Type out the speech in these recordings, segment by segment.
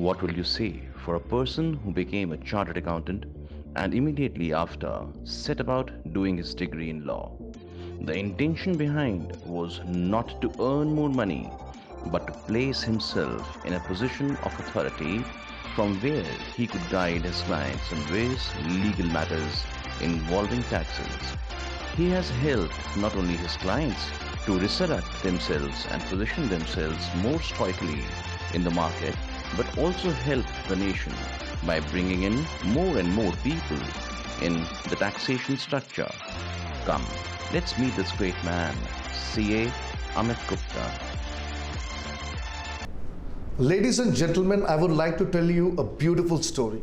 What will you say for a person who became a chartered accountant and immediately after set about doing his degree in law? The intention behind was not to earn more money but to place himself in a position of authority from where he could guide his clients in various legal matters involving taxes. He has helped not only his clients to resurrect themselves and position themselves more stoically in the market, but also helped the nation by bringing in more and more people in the taxation structure. Come, let's meet this great man, CA Amit Gupta. Ladies and gentlemen, I would like to tell you a beautiful story.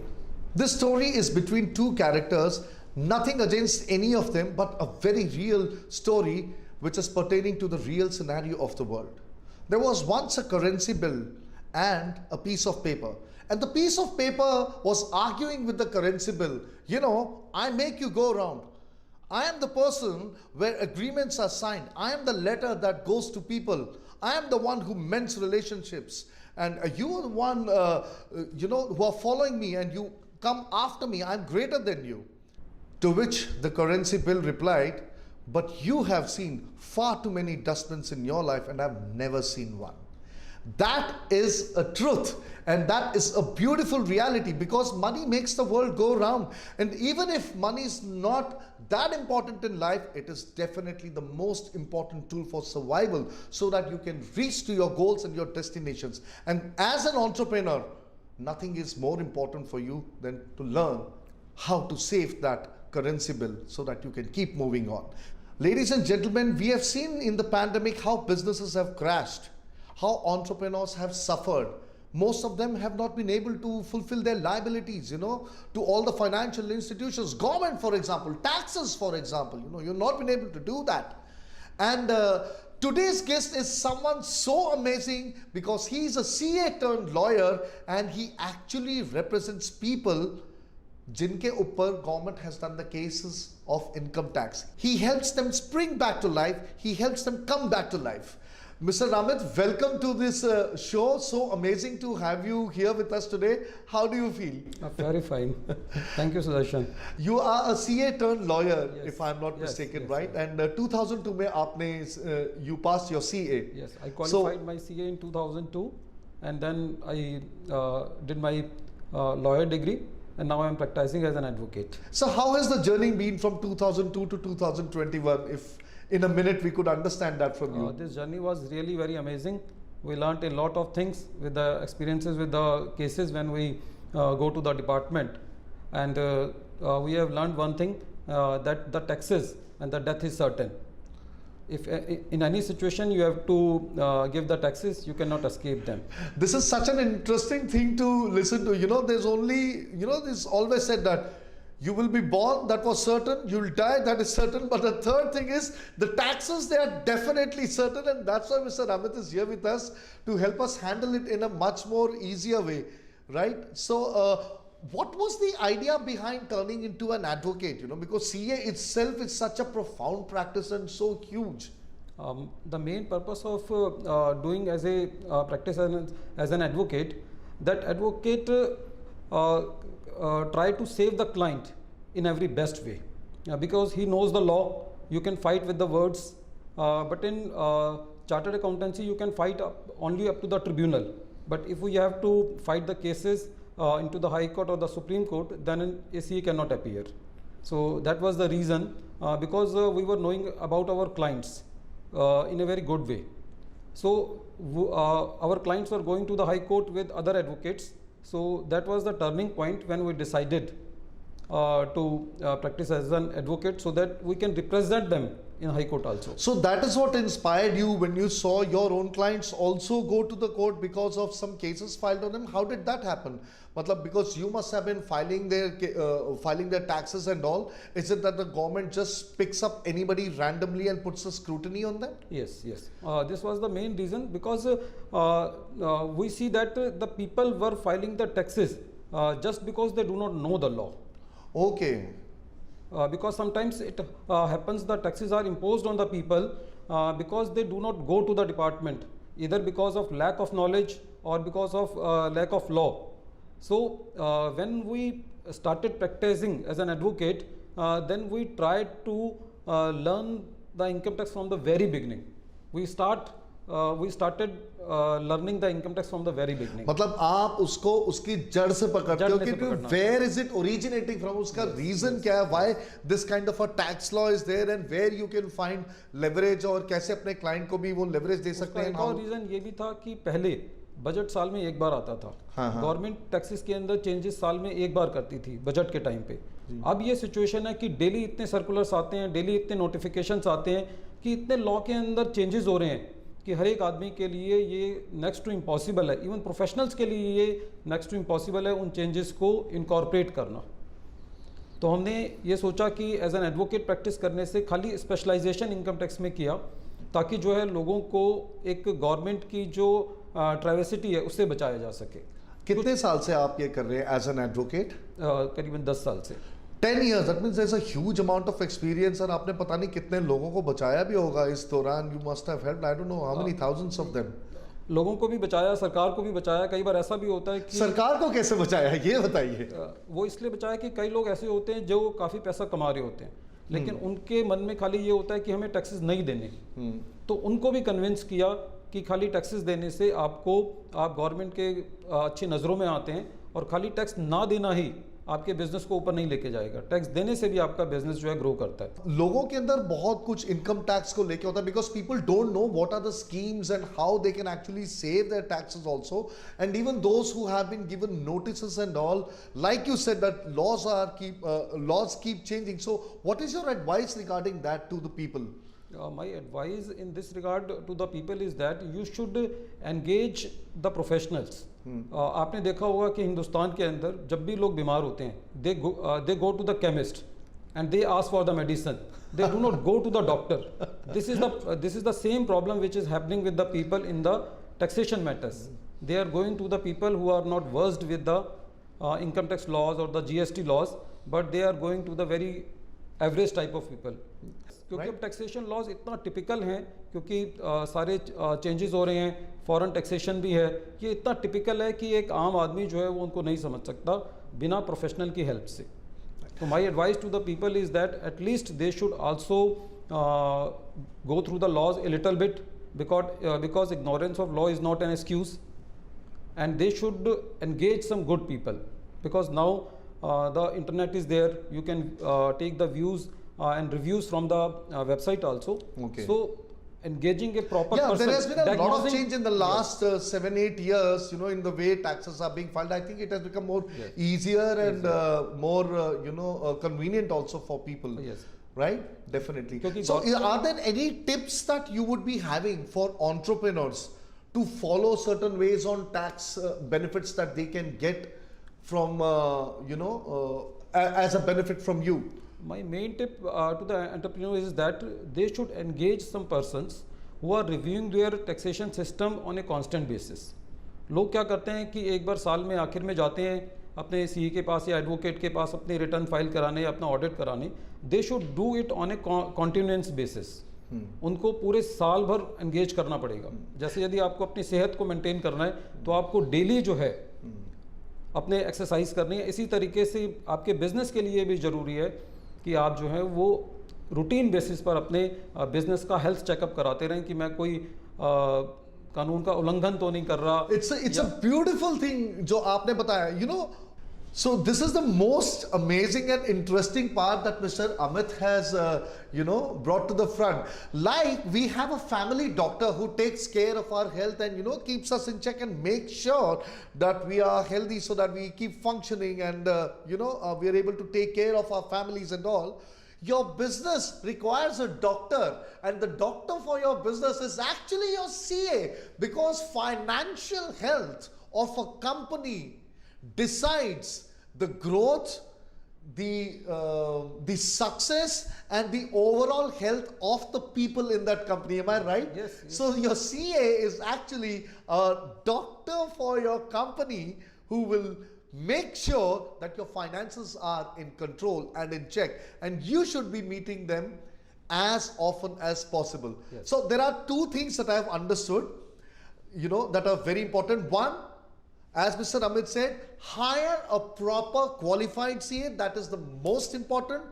This story is between two characters, nothing against any of them, but a very real story which is pertaining to the real scenario of the world. There was once a currency bill and a piece of paper. And the piece of paper was arguing with the currency bill. You know, I make you go around. I am the person where agreements are signed. I am the letter that goes to people. I am the one who mends relationships. And you are the one, who are following me, and you come after me. I'm greater than you. To which the currency bill replied, but you have seen far too many dustbins in your life and I've never seen one. That is a truth, and that is a beautiful reality, because money makes the world go round. And even if money is not that important in life, it is definitely the most important tool for survival, so that you can reach to your goals and your destinations. And as an entrepreneur, nothing is more important for you than to learn how to save that currency bill so that you can keep moving on. Ladies and gentlemen, we have seen in the pandemic how businesses have crashed, how entrepreneurs have suffered. Most of them have not been able to fulfill their liabilities, to all the financial institutions, government, for example, taxes, for example, you've not been able to do that. And today's guest is someone so amazing, because he is a CA turned lawyer, and he actually represents people जिनके ऊपर government has done the cases of income tax. He helps them spring back to life. He helps them come back to life. Mr. Amit, welcome to this show. So amazing to have you here with us today. How do you feel? Very fine. Thank you, Sudarshan. You are a CA turned lawyer, Yes. if I'm not mistaken, yes, right? yes. And 2002 mein aapne, you passed your CA. Yes, I qualified my CA in 2002, and then I did my lawyer degree, and now I am practicing as an advocate. So how has the journey been from 2002 to 2021? If in a minute we could understand that from you. This journey was really very amazing. We learnt a lot of things with the experiences with the cases when we go to the department. And we have learned one thing, that the taxes and the death is certain. If in any situation you have to give the taxes, you cannot escape them. This is such an interesting thing to listen to. There's only, this always said that you will be born, that was certain, you'll die, that is certain. But the third thing is the taxes, they are definitely certain. And that's why Mr. Amit is here with us to help us handle it in a much more easier way, right? So what was the idea behind turning into an advocate? Because CA itself is such a profound practice and so huge. The main purpose of doing as a practice as an advocate, that advocate try to save the client in every best way, because he knows the law. You can fight with the words, but in chartered accountancy you can fight only up to the tribunal. But if we have to fight the cases into the High Court or the Supreme Court, then a CA cannot appear. So that was the reason, because we were knowing about our clients in a very good way. So our clients were going to the High Court with other advocates. So that was the turning point when we decided to practice as an advocate, so that we can represent them in High Court also. So that is what inspired you when you saw your own clients also go to the court because of some cases filed on them. How did that happen? Because you must have been filing their taxes and all. Is it that the government just picks up anybody randomly and puts a scrutiny on them? Yes. This was the main reason, because we see that the people were filing the taxes just because they do not know the law. Okay. Because sometimes it happens the taxes are imposed on the people because they do not go to the department, either because of lack of knowledge or because of lack of law. So when we started practicing as an advocate, then we tried to learn the income tax from the very beginning. We started learning the income tax from the very beginning. मतलब आप उसको उसकी जड़ से पकड़ते हो जड़ से कि पकड़ना। where is it originating from, उसका रीजन क्या है, why this kind of a tax law is there and where you can find leverage, और कैसे अपने क्लाइंट को भी वो लेवरेज दे सकते उसका हैं। एक और रीजन ये भी था कि पहले बजट साल में एक बार आता था। हाँ। गवर्नमेंट टैक्सेस के अंदर चेंजेस साल में एक बार करती थी बजट के टाइम पे। अब ये सिचुएशन है कि डेली इतने सर्कुलर्स आते हैं, डेली इतने नोटिफिकेशंस आते हैं कि इतने लॉ के अंदर चेंजेस हो रहे हैं कि हर एक आदमी के लिए ये नेक्स्ट टू इम्पॉसिबल है, इवन प्रोफेशनल्स के लिए ये नेक्स्ट टू इम्पॉसिबल है उन चेंजेस को इनकॉर्पोरेट करना। तो हमने ये सोचा कि एज एन एडवोकेट प्रैक्टिस करने से खाली स्पेशलाइजेशन इनकम टैक्स में किया, ताकि जो है लोगों को एक गवर्नमेंट की जो ट्राइवेसिटी है उससे बचाया जा सके। कितने साल से आप ये कर रहे हैं एज एन एडवोकेट? करीबन 10 साल से। 10 years, that means there's a huge amount of experience, और आपने पता नहीं कितने लोगों को बचाया भी होगा इस दौरान। You must have helped, I don't know how many thousands of them. लोगों को भी बचाया, सरकार को भी बचाया। कई बार ऐसा भी होता है कि सरकार को कैसे बचाया ये बताइए। वो इसलिए बचाया कि कई लोग ऐसे होते हैं जो काफ़ी पैसा कमा रहे होते हैं, लेकिन उनके मन में खाली ये होता है कि हमें टैक्सेस नहीं देने। तो उनको भी कन्विंस किया कि खाली टैक्सेस देने से आप गवर्नमेंट के अच्छी नज़रों में आते हैं, और खाली टैक्स ना देना ही आपके बिजनेस को ऊपर नहीं लेके जाएगा, टैक्स देने से भी आपका बिजनेस जो है ग्रो करता है। लोगों के अंदर बहुत कुछ इनकम टैक्स को लेके होता है, because people don't know what are the schemes and how they can actually save their taxes also, and even those who have been given notices and all, like you said that laws keep changing. So what is your advice regarding that to the people? My advice in this regard to the people is that you should engage the professionals. आपने देखा होगा कि हिंदुस्तान के अंदर जब भी लोग बीमार होते हैं, they go to the chemist and they ask for the medicine. They do not go to the doctor. This is the same problem which is happening with the people in the taxation matters. They are going to the people who are not versed with the income tax laws or the GST laws, but they are going to the very average type of people. क्योंकि अब taxation laws इतना typical हैं, क्योंकि सारे changes हो रहे हैं, foreign taxation भी है, ये इतना टिपिकल है कि एक आम आदमी जो है वो उनको नहीं समझ सकता बिना प्रोफेशनल की हेल्प से। तो my advice to the people is that at least they should also go through the laws a little bit, because ignorance of law is not an excuse, and they should engage some good people, because now the internet is there, you can take the views and reviews from the website also. Okay. So engaging a proper person. There has been a lot of diagnosing- change in the last 7-8 years, in the way taxes are being filed. I think it has become more easier and more convenient also for people. Yes. Right? Definitely. Because So are there any tips that you would be having for entrepreneurs to follow certain ways on tax benefits that they can get from as a benefit from you? My main tip to the entrepreneurs is that they should engage some persons who are reviewing their taxation system on a constant basis. लोग क्या करते हैं कि एक बार साल में आखिर में जाते हैं अपने सीए के पास या एडवोकेट के पास अपने रिटर्न फाइल कराने या अपना ऑडिट कराने। They should do it on a continuance basis. उनको पूरे साल भर एंगेज करना पड़ेगा। जैसे यदि आपको अपनी सेहत को मेंटेन करना है तो आपको डेली जो है अपने एक्सरसाइज करनी है। इसी तरीके से आपके बिजनेस के लिए भी ज़रूरी है कि आप जो है वो रूटीन बेसिस पर अपने बिजनेस का हेल्थ चेकअप कराते रहें कि मैं कोई कानून का उल्लंघन तो नहीं कर रहा। It's a beautiful thing जो आपने बताया, So this is the most amazing and interesting part that Mr. Amit has, brought to the front. Like, we have a family doctor who takes care of our health and, keeps us in check and makes sure that we are healthy so that we keep functioning and, we are able to take care of our families and all. Your business requires a doctor, and the doctor for your business is actually your CA, because financial health of a company decides the growth, the success and the overall health of the people in that company. Am I right? Yes. So your CA is actually a doctor for your company who will make sure that your finances are in control and in check, and you should be meeting them as often as possible. Yes. So there are two things that I have understood, that are very important. One, as Mr. Amit said, hire a proper qualified CA. That is the most important.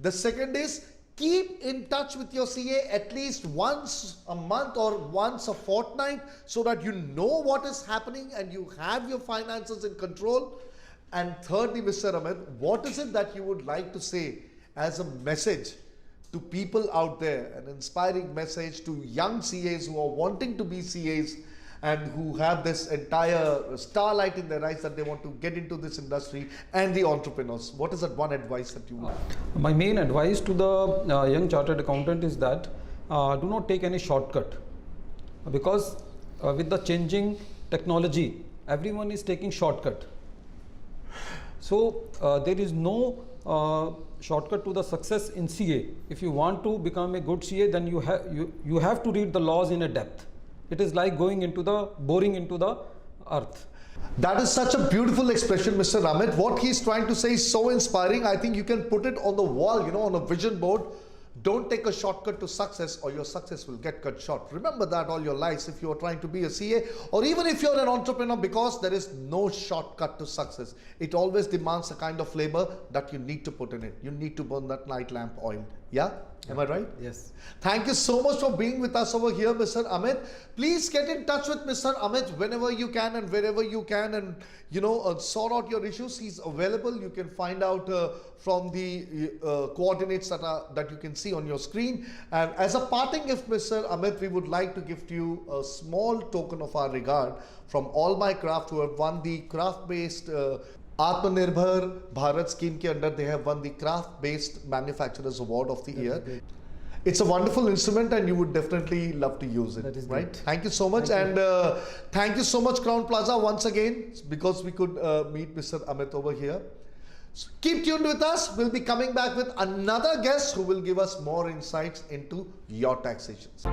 The second is keep in touch with your CA at least once a month or once a fortnight so that you know what is happening and you have your finances in control. And thirdly, Mr. Amit, what is it that you would like to say as a message to people out there, an inspiring message to young CAs who are wanting to be CAs and who have this entire starlight in their eyes that they want to get into this industry, and the entrepreneurs? What is that one advice that you would? My main advice to the young chartered accountant is that do not take any shortcut, because with the changing technology, everyone is taking shortcut. So there is no shortcut to the success in CA. If you want to become a good CA, then you have to read the laws in a depth. It is like boring into the earth. That is such a beautiful expression, Mr. Amit. What he's trying to say is so inspiring. I think you can put it on the wall, on a vision board. Don't take a shortcut to success or your success will get cut short. Remember that all your lives if you are trying to be a CA or even if you're an entrepreneur, because there is no shortcut to success. It always demands a kind of labor that you need to put in it. You need to burn that night lamp oil. Yeah? Am I right? Yes. Thank you so much for being with us over here, Mr. Amit. Please get in touch with Mr. Amit whenever you can and wherever you can, and sort out your issues. He's available. You can find out from the coordinates that you can see on your screen. And as a parting gift, Mr. Amit, we would like to gift you a small token of our regard from All My Craft, who have won the craft-based Atmanirbhar Bharat scheme ke under. They have won the craft-based manufacturers award of the year. It's a wonderful instrument and you would definitely love to use it. That is right? great. Thank you so much. Thank you. And thank you so much, Crown Plaza, once again, because we could meet Mr. Amit over here. So keep tuned with us. We'll be coming back with another guest who will give us more insights into your taxations.